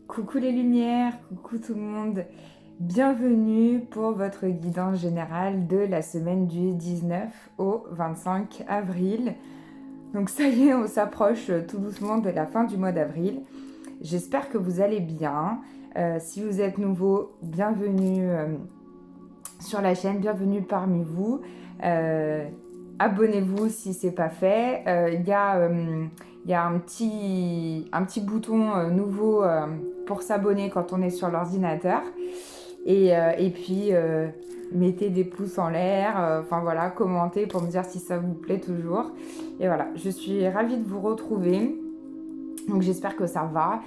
Coucou les lumières, coucou tout le monde. Bienvenue pour votre guidance générale de la semaine du 19 au 25 avril. Donc ça y est, on s'approche tout doucement de la fin du mois d'avril. J'espère que vous allez bien. Si vous êtes nouveau, bienvenue sur la chaîne, bienvenue parmi vous. Abonnez-vous si ce n'est pas fait. Il y a un petit bouton nouveau pour s'abonner quand on est sur l'ordinateur. Et puis, mettez des pouces en l'air, voilà, commentez pour me dire si ça vous plaît toujours. Et voilà, je suis ravie de vous retrouver. Donc j'espère que ça va,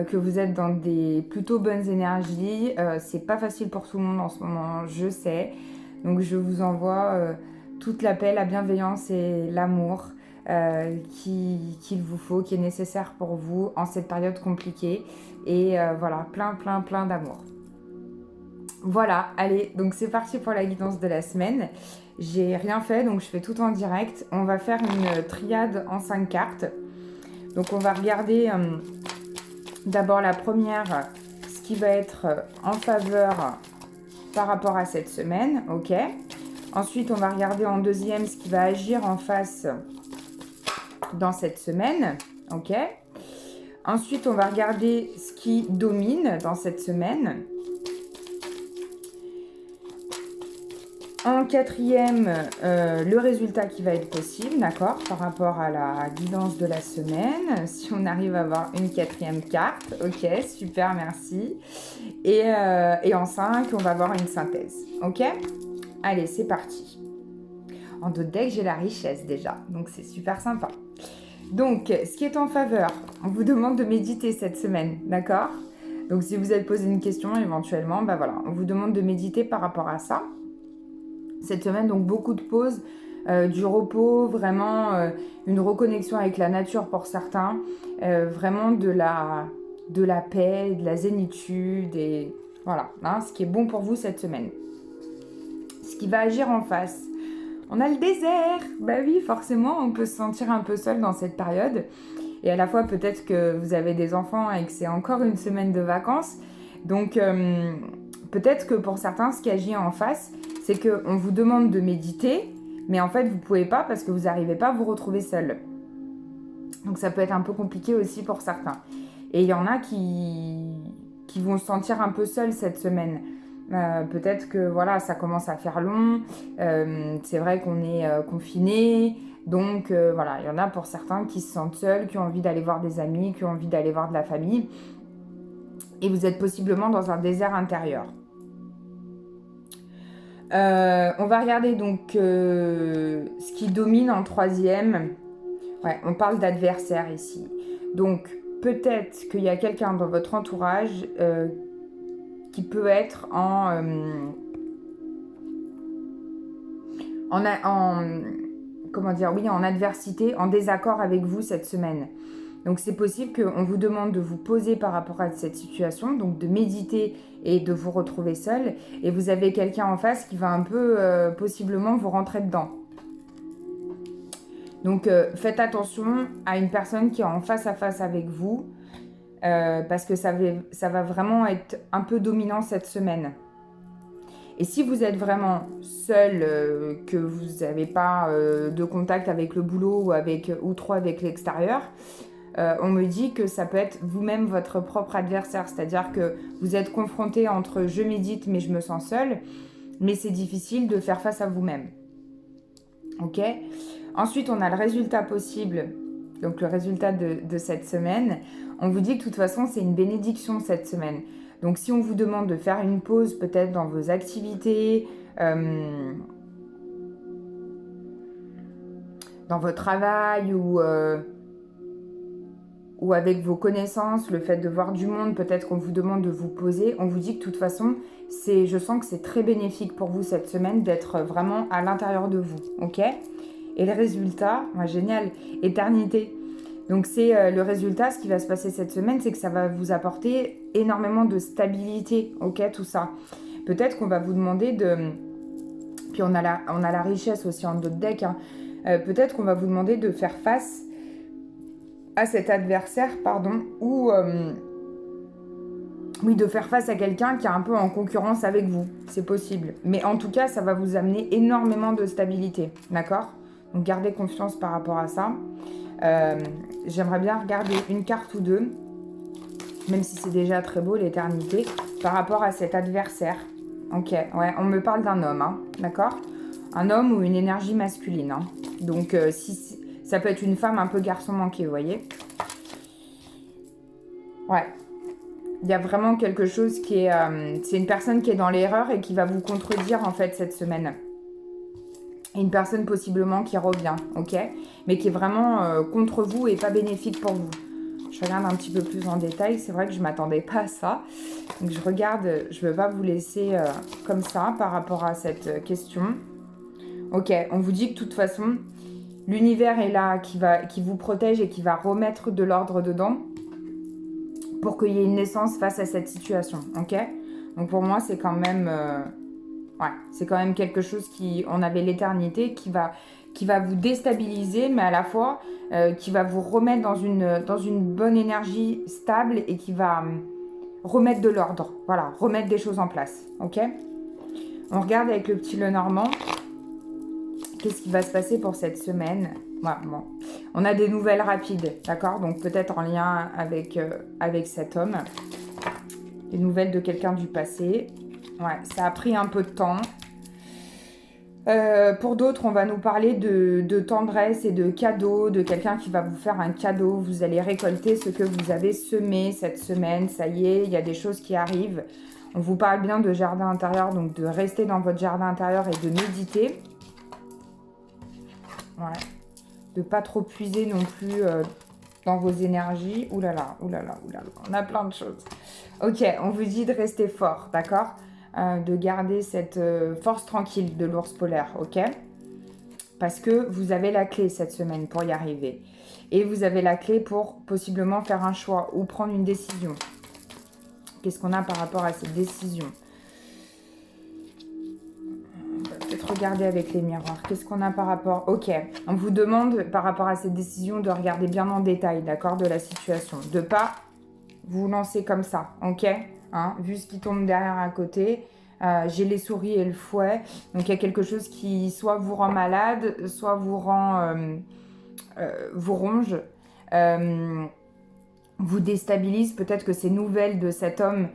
que vous êtes dans des plutôt bonnes énergies. C'est pas facile pour tout le monde en ce moment, je sais. Donc je vous envoie toute la paix, la bienveillance et l'amour qu'il vous faut, qui est nécessaire pour vous en cette période compliquée. Et voilà, plein d'amour. Voilà, allez, donc c'est parti pour la guidance de la semaine. J'ai rien fait, donc je fais tout en direct. On va faire une triade en 5 cartes. Donc on va regarder d'abord la première, ce qui va être en faveur par rapport à cette semaine, ok. Ensuite, on va regarder en deuxième ce qui va agir en face dans cette semaine, ok. Ensuite, on va regarder ce qui domine dans cette semaine. En quatrième, le résultat qui va être possible, d'accord, par rapport à la guidance de la semaine. Si on arrive à avoir une quatrième carte, ok, super, merci. Et en 5, on va avoir une synthèse, ok. Allez, c'est parti. En d'autres decks, j'ai la richesse déjà, donc c'est super sympa. Donc, ce qui est en faveur, on vous demande de méditer cette semaine, d'accord. Donc, si vous êtes posé une question, éventuellement, voilà, on vous demande de méditer par rapport à ça. Cette semaine, donc beaucoup de pauses, du repos, vraiment une reconnexion avec la nature pour certains, vraiment de la paix, de la zénitude, et voilà, hein, ce qui est bon pour vous cette semaine. Ce qui va agir en face, on a le désert. Bah oui, forcément, on peut se sentir un peu seul dans cette période. Et à la fois, peut-être que vous avez des enfants et que c'est encore une semaine de vacances. Donc, peut-être que pour certains, ce qui agit en face, c'est qu'on vous demande de méditer, mais en fait, vous ne pouvez pas parce que vous n'arrivez pas à vous retrouver seul. Donc, ça peut être un peu compliqué aussi pour certains. Et il y en a qui vont se sentir un peu seuls cette semaine. Peut-être que voilà, ça commence à faire long. C'est vrai qu'on est confiné. Donc voilà, il y en a pour certains qui se sentent seuls, qui ont envie d'aller voir des amis, qui ont envie d'aller voir de la famille. Et vous êtes possiblement dans un désert intérieur. On va regarder donc ce qui domine en troisième. Ouais, on parle d'adversaire ici. Donc peut-être qu'il y a quelqu'un dans votre entourage qui peut être en adversité, en désaccord avec vous cette semaine. Donc c'est possible qu'on vous demande de vous poser par rapport à cette situation, donc de méditer et de vous retrouver seul. Et vous avez quelqu'un en face qui va un peu possiblement vous rentrer dedans. Donc faites attention à une personne qui est en face à face avec vous, parce que ça va vraiment être un peu dominant cette semaine. Et si vous êtes vraiment seul, que vous n'avez pas de contact avec le boulot ou trop avec l'extérieur, on me dit que ça peut être vous-même votre propre adversaire. C'est-à-dire que vous êtes confronté entre je médite mais je me sens seul, mais c'est difficile de faire face à vous-même. Ok ? Ensuite, on a le résultat possible, donc le résultat de cette semaine. On vous dit que de toute façon, c'est une bénédiction cette semaine. Donc si on vous demande de faire une pause peut-être dans vos activités, dans votre travail ou avec vos connaissances, le fait de voir du monde, peut-être qu'on vous demande de vous poser, on vous dit que de toute façon, je sens que c'est très bénéfique pour vous cette semaine d'être vraiment à l'intérieur de vous, ok ? Et le résultat, génial, éternité. Donc c'est le résultat, ce qui va se passer cette semaine, c'est que ça va vous apporter énormément de stabilité, ok, tout ça. Peut-être qu'on va vous demander de... Puis on a la richesse aussi en d'autres decks, hein. Peut-être qu'on va vous demander de faire face à cet adversaire, ou Oui, de faire face à quelqu'un qui est un peu en concurrence avec vous. C'est possible. Mais en tout cas, ça va vous amener énormément de stabilité. D'accord? Donc, gardez confiance par rapport à ça. J'aimerais bien regarder une carte ou deux, même si c'est déjà très beau, l'éternité, par rapport à cet adversaire. Ok, ouais, on me parle d'un homme, hein, d'accord? Un homme ou une énergie masculine. Hein. Donc, si ça peut être une femme un peu garçon manqué, vous voyez? Ouais. Il y a vraiment quelque chose qui est... c'est une personne qui est dans l'erreur et qui va vous contredire, en fait, cette semaine. Et une personne possiblement qui revient, ok? Mais qui est vraiment contre vous et pas bénéfique pour vous. Je regarde un petit peu plus en détail. C'est vrai que je ne m'attendais pas à ça. Donc, je regarde. Je ne veux pas vous laisser comme ça par rapport à cette question. Ok, on vous dit que de toute façon, l'univers est là, qui vous protège et qui va remettre de l'ordre dedans pour qu'il y ait une naissance face à cette situation, ok? Donc pour moi, c'est quand même... ouais, c'est quand même quelque chose qui... On avait l'éternité qui va vous déstabiliser, mais à la fois qui va vous remettre dans une bonne énergie stable et qui va remettre de l'ordre. Voilà, remettre des choses en place, ok? On regarde avec le petit Lenormand. Qu'est-ce qui va se passer pour cette semaine? Ouais, bon. On a des nouvelles rapides, d'accord? Donc peut-être en lien avec cet homme. Des nouvelles de quelqu'un du passé. Ouais, ça a pris un peu de temps. Pour d'autres, on va nous parler de tendresse et de cadeaux, de quelqu'un qui va vous faire un cadeau. Vous allez récolter ce que vous avez semé cette semaine. Ça y est, il y a des choses qui arrivent. On vous parle bien de jardin intérieur, donc de rester dans votre jardin intérieur et de méditer. Ouais. De pas trop puiser non plus dans vos énergies. Ouh là là, ouh là là, ouh là là. On a plein de choses. Ok, on vous dit de rester fort, d'accord? De garder cette force tranquille de l'ours polaire, ok? Parce que vous avez la clé cette semaine pour y arriver. Et vous avez la clé pour possiblement faire un choix ou prendre une décision. Qu'est-ce qu'on a par rapport à cette décision? Peut-être regarder avec les miroirs. Qu'est-ce qu'on a par rapport... Ok, on vous demande par rapport à cette décision de regarder bien en détail, d'accord, de la situation. De pas vous lancer comme ça, ok, hein, vu ce qui tombe derrière à côté. J'ai les souris et le fouet. Donc il y a quelque chose qui soit vous rend malade, soit vous rend... vous ronge. Vous déstabilise. Peut-être que ces nouvelles de cet homme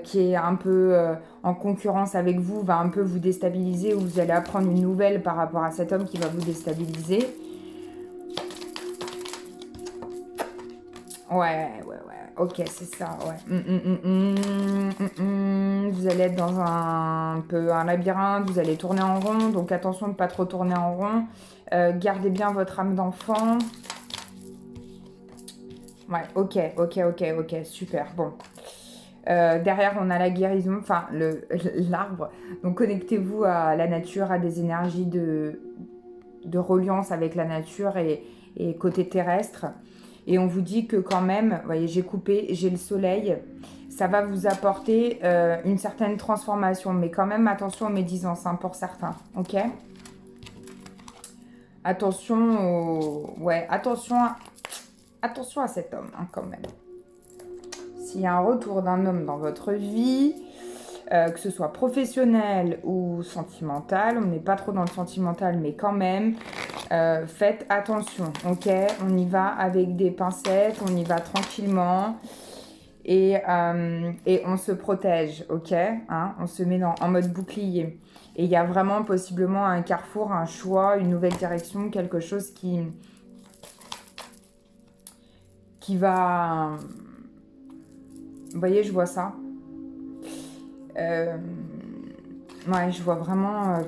qui est un peu en concurrence avec vous va un peu vous déstabiliser, ou vous allez apprendre une nouvelle par rapport à cet homme qui va vous déstabiliser. Ouais. Ok, c'est ça, ouais. Vous allez être dans un peu un labyrinthe, vous allez tourner en rond, donc attention de ne pas trop tourner en rond. Gardez bien votre âme d'enfant. Ouais, ok, super, bon. Derrière, on a la guérison, enfin, l'arbre. Donc, connectez-vous à la nature, à des énergies de reliance avec la nature et côté terrestre. Et on vous dit que quand même, vous voyez, j'ai coupé, j'ai le soleil. Ça va vous apporter une certaine transformation. Mais quand même, attention aux médisances, hein, pour certains, ok? Attention ouais, attention à cet homme, hein, quand même. S'il y a un retour d'un homme dans votre vie, que ce soit professionnel ou sentimental, on n'est pas trop dans le sentimental, mais quand même, faites attention, ok? On y va avec des pincettes, on y va tranquillement et on se protège, ok? Hein, on se met en mode bouclier. Et il y a vraiment possiblement un carrefour, un choix, une nouvelle direction, quelque chose qui va... Vous voyez, je vois ça. Ouais, je vois vraiment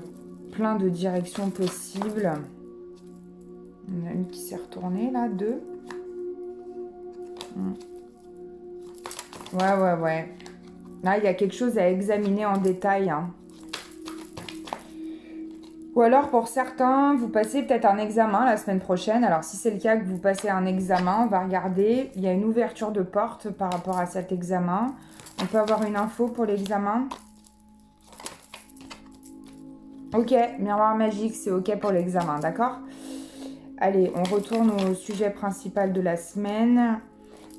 plein de directions possibles. On a une qui s'est retournée, là, deux. Ouais. Là, il y a quelque chose à examiner en détail, hein. Ou alors, pour certains, vous passez peut-être un examen la semaine prochaine. Alors, si c'est le cas que vous passez un examen, on va regarder. Il y a une ouverture de porte par rapport à cet examen. On peut avoir une info pour l'examen. Ok, miroir magique, c'est ok pour l'examen, d'accord? Allez, on retourne au sujet principal de la semaine.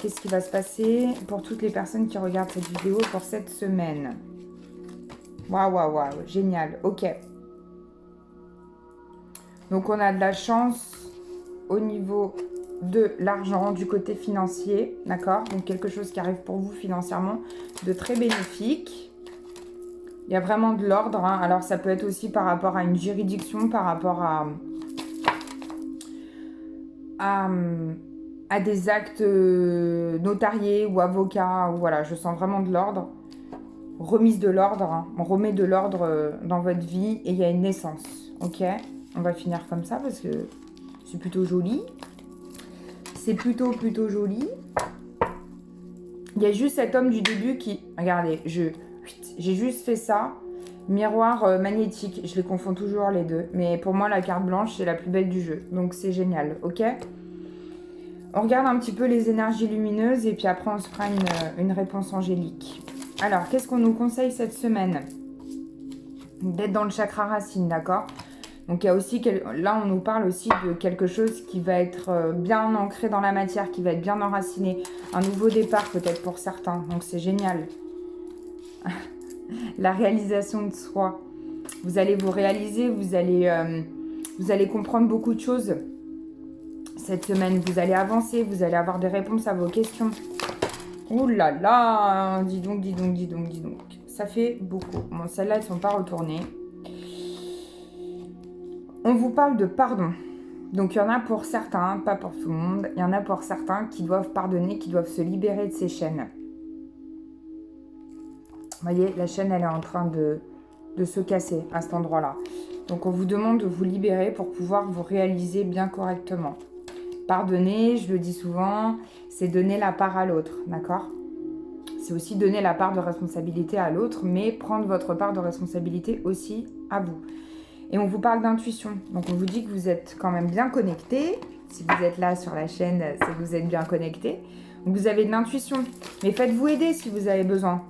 qu'est-ce qui va se passer pour toutes les personnes qui regardent cette vidéo pour cette semaine? Waouh, génial, ok. Donc, on a de la chance au niveau de l'argent, du côté financier, d'accord? Donc, quelque chose qui arrive pour vous financièrement de très bénéfique. Il y a vraiment de l'ordre, hein. Alors, ça peut être aussi par rapport à une juridiction, par rapport à des actes notariés ou avocats. Ou voilà, je sens vraiment de l'ordre. Remise de l'ordre, hein. On remet de l'ordre dans votre vie et il y a une naissance, ok? On va finir comme ça parce que c'est plutôt joli. C'est plutôt joli. Il y a juste cet homme du début qui... Regardez, j'ai juste fait ça. Miroir magnétique. Je les confonds toujours les deux. Mais pour moi, la carte blanche, c'est la plus belle du jeu. Donc, c'est génial, ok? On regarde un petit peu les énergies lumineuses et puis après, on se fera une réponse angélique. Alors, qu'est-ce qu'on nous conseille cette semaine? D'être dans le chakra racine, d'accord? Donc, il y a aussi... Là, on nous parle aussi de quelque chose qui va être bien ancré dans la matière, qui va être bien enraciné. Un nouveau départ, peut-être pour certains. Donc, c'est génial. La réalisation de soi. Vous allez vous réaliser, vous allez comprendre beaucoup de choses. Cette semaine, vous allez avancer, vous allez avoir des réponses à vos questions. Ouh là là, dis donc. Ça fait beaucoup. Bon, celles-là, elles ne sont pas retournées. On vous parle de pardon. Donc, il y en a pour certains, pas pour tout le monde. Il y en a pour certains qui doivent pardonner, qui doivent se libérer de ces chaînes. Vous voyez, la chaîne, elle est en train de se casser à cet endroit-là. Donc, on vous demande de vous libérer pour pouvoir vous réaliser bien correctement. Pardonner, je le dis souvent, c'est donner la part à l'autre, d'accord? C'est aussi donner la part de responsabilité à l'autre, mais prendre votre part de responsabilité aussi à vous. Et on vous parle d'intuition. Donc, on vous dit que vous êtes quand même bien connecté. Si vous êtes là sur la chaîne, c'est que vous êtes bien connecté. Donc, vous avez de l'intuition. Mais faites-vous aider si vous avez besoin.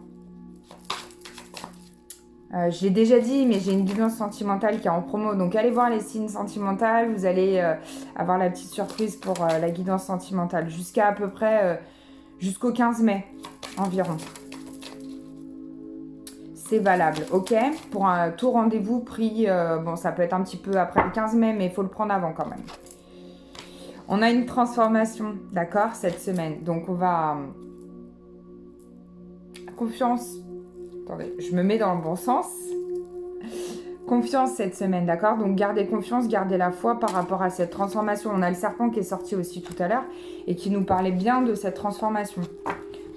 Je l'ai déjà dit, mais j'ai une guidance sentimentale qui est en promo. Donc, allez voir les signes sentimentaux. Vous allez avoir la petite surprise pour la guidance sentimentale. Jusqu'à peu près, jusqu'au 15 mai environ. C'est valable, ok? Pour un tout rendez-vous pris, bon, ça peut être un petit peu après le 15 mai, mais il faut le prendre avant quand même. On a une transformation, d'accord, cette semaine. Donc, on va... Confiance. Attendez, je me mets dans le bon sens. Confiance cette semaine, d'accord? Donc, gardez confiance, gardez la foi par rapport à cette transformation. On a le serpent qui est sorti aussi tout à l'heure et qui nous parlait bien de cette transformation.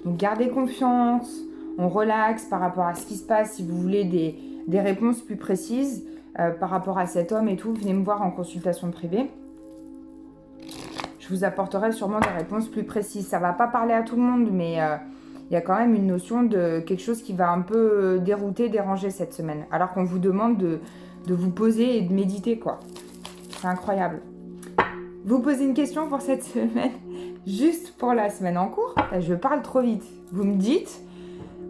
Donc, gardez confiance. On relaxe par rapport à ce qui se passe. Si vous voulez des réponses plus précises par rapport à cet homme et tout, venez me voir en consultation privée. Je vous apporterai sûrement des réponses plus précises. Ça ne va pas parler à tout le monde, mais il y a quand même une notion de quelque chose qui va un peu dérouter, déranger cette semaine. Alors qu'on vous demande de vous poser et de méditer, quoi. C'est incroyable. Vous posez une question pour cette semaine, juste pour la semaine en cours. Je parle trop vite. Vous me dites...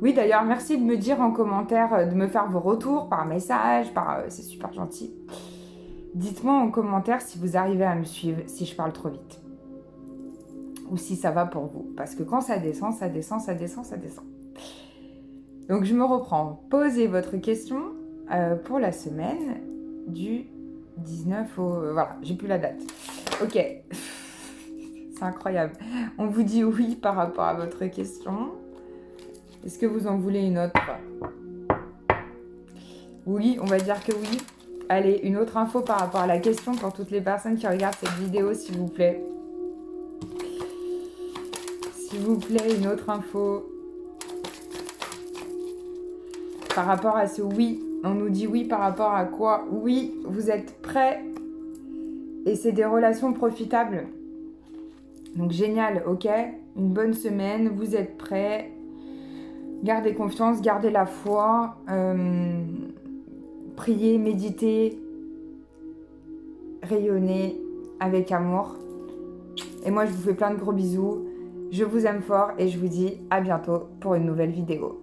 Oui, d'ailleurs, merci de me dire en commentaire, de me faire vos retours par message, c'est super gentil. Dites-moi en commentaire si vous arrivez à me suivre, si je parle trop vite. Ou si ça va pour vous. Parce que quand ça descend, ça descend. Donc, je me reprends. Posez votre question pour la semaine du 19 au... voilà, j'ai plus la date. Ok. C'est incroyable. On vous dit oui par rapport à votre question. Est-ce que vous en voulez une autre? Oui, on va dire que oui. Allez, une autre info par rapport à la question pour toutes les personnes qui regardent cette vidéo, s'il vous plaît. S'il vous plaît, une autre info. Par rapport à ce oui, on nous dit oui par rapport à quoi? Oui, vous êtes prêts et c'est des relations profitables. Donc génial, ok? Une bonne semaine, vous êtes prêts. Gardez confiance, gardez la foi, priez, méditez, rayonnez avec amour. Et moi, je vous fais plein de gros bisous. Je vous aime fort et je vous dis à bientôt pour une nouvelle vidéo.